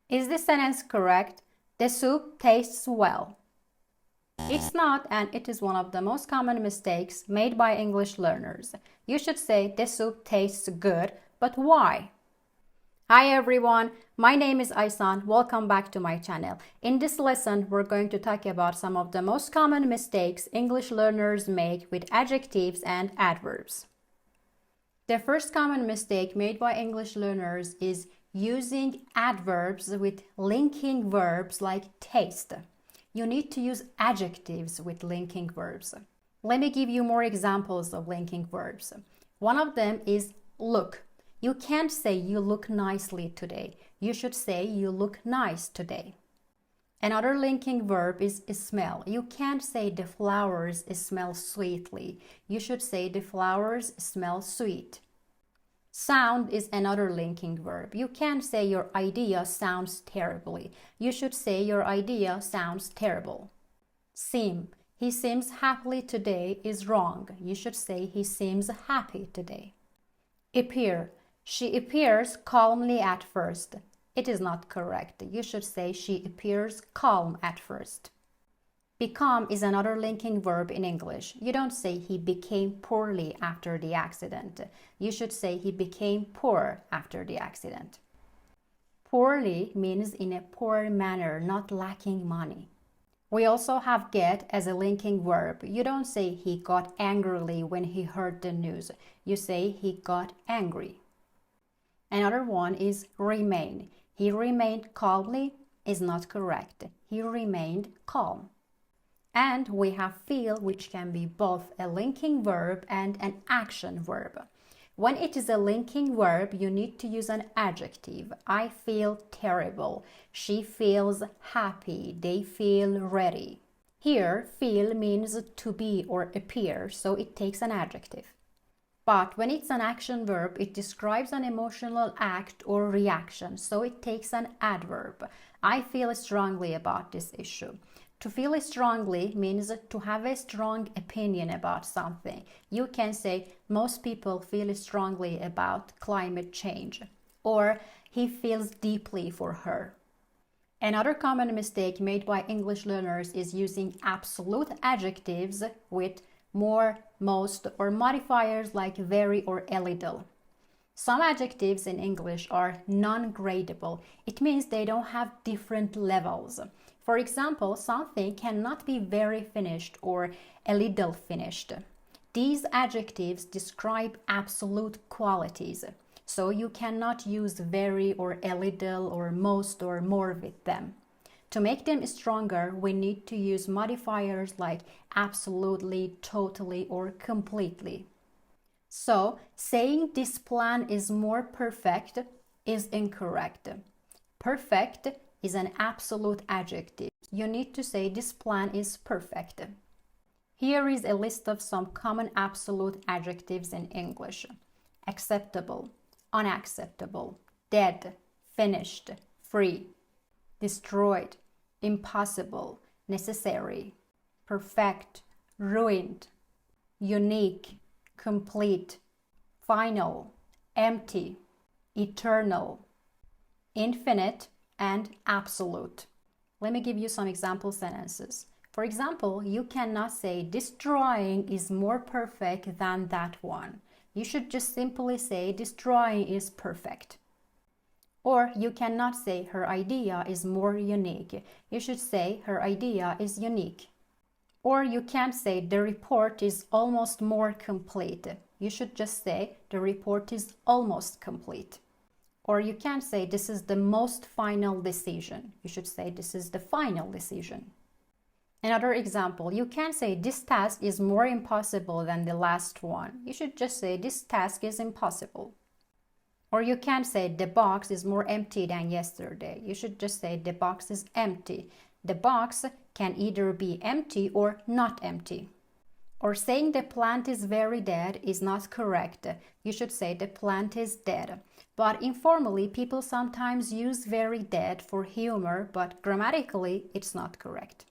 Is this sentence correct? The soup tastes well. It's not, and it is one of the most common mistakes made by English learners. You should say the soup tastes good, but why? Hi everyone, my name is Aysan. Welcome back to my channel. In this lesson, we're going to talk about some of the most common mistakes English learners make with adjectives and adverbs. The first common mistake made by English learners is using adverbs with linking verbs like taste. You need to use adjectives with linking verbs. Let me give you more examples of linking verbs. One of them is look. You can't say you look nicely today. You should say you look nice today. Another linking verb is smell. You can't say the flowers smell sweetly. You should say the flowers smell sweet. Sound is another linking verb. You can't say your idea sounds terribly. You should say your idea sounds terrible. Seem. He seems happy today is wrong. You should say he seems happy today. Appear. She appears calmly at first. It is not correct. You should say she appears calm at first. Become is another linking verb in English. You don't say he became poorly after the accident. You should say he became poor after the accident. Poorly means in a poor manner, not lacking money. We also have get as a linking verb. You don't say he got angrily when he heard the news. You say he got angry. Another one is remain. He remained calmly is not correct. He remained calm. And we have feel, which can be both a linking verb and an action verb. When it is a linking verb, you need to use an adjective. I feel terrible. She feels happy. They feel ready. Here, feel means to be or appear, so it takes an adjective. But when it's an action verb, it describes an emotional act or reaction, so it takes an adverb. I feel strongly about this issue. To feel strongly means to have a strong opinion about something. You can say, most people feel strongly about climate change, or he feels deeply for her. Another common mistake made by English learners is using absolute adjectives with more, most, or modifiers like very or a little. Some adjectives in English are non-gradable. It means they don't have different levels. For example, something cannot be very finished or a little finished. These adjectives describe absolute qualities, so you cannot use very or a little or most or more with them. To make them stronger, we need to use modifiers like absolutely, totally, or completely. So, saying this plan is more perfect is incorrect. Perfect is an absolute adjective. You need to say this plan is perfect. Here is a list of some common absolute adjectives in English. Acceptable, unacceptable, dead, finished, free, destroyed, impossible, necessary, perfect, ruined, unique, complete, final, empty, eternal, infinite, and absolute. Let me give you some example sentences. For example, you cannot say this drawing is more perfect than that one. You should just simply say this drawing is perfect. Or you cannot say her idea is more unique. You should say her idea is unique. Or you can't say the report is almost more complete. You should just say the report is almost complete. Or you can't say this is the most final decision. You should say this is the final decision. Another example, you can't say this task is more impossible than the last one. You should just say this task is impossible. Or you can't say the box is more empty than yesterday. You should just say the box is empty. The box can either be empty or not empty. Or saying the plant is very dead is not correct. You should say the plant is dead. But informally, people sometimes use very dead for humor, but grammatically, it's not correct.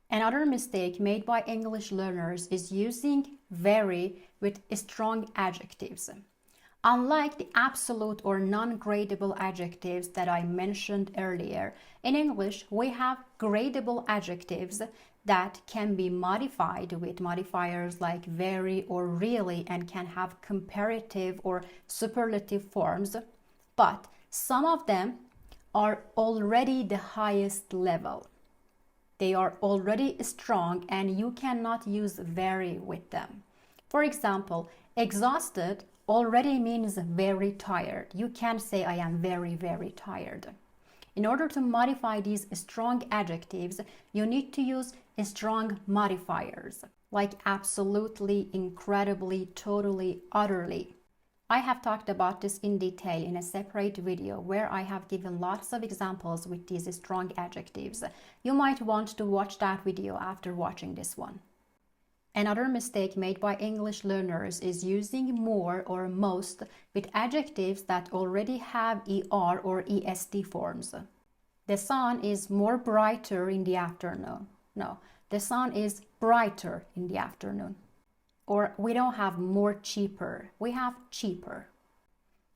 Another mistake made by English learners is using very with strong adjectives. Unlike the absolute or non-gradable adjectives that I mentioned earlier, in English we have gradable adjectives that can be modified with modifiers like very or really and can have comparative or superlative forms, but some of them are already the highest level. They are already strong and you cannot use very with them. For example, exhausted already means very tired. You can't say I am very, very tired. In order to modify these strong adjectives, you need to use strong modifiers like absolutely, incredibly, totally, utterly. I have talked about this in detail in a separate video where I have given lots of examples with these strong adjectives. You might want to watch that video after watching this one. Another mistake made by English learners is using more or most with adjectives that already have ER or EST forms. The sun is more brighter in the afternoon. No, the sun is brighter in the afternoon. Or we don't have more cheaper, we have cheaper.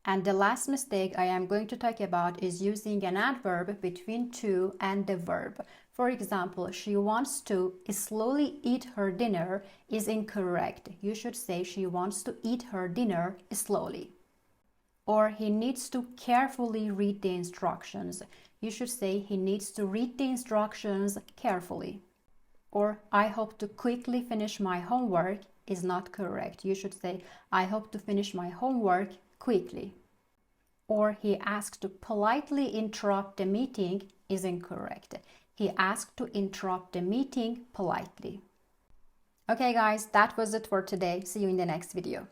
And the last mistake I am going to talk about is using an adverb between to and the verb. For example, she wants to slowly eat her dinner is incorrect. You should say she wants to eat her dinner slowly. Or he needs to carefully read the instructions. You should say he needs to read the instructions carefully. Or I hope to quickly finish my homework is not correct. You should say I hope to finish my homework quickly. Or he asked to politely interrupt the meeting is incorrect. He asked to interrupt the meeting politely. Okay guys, that was it for today. See you in the next video.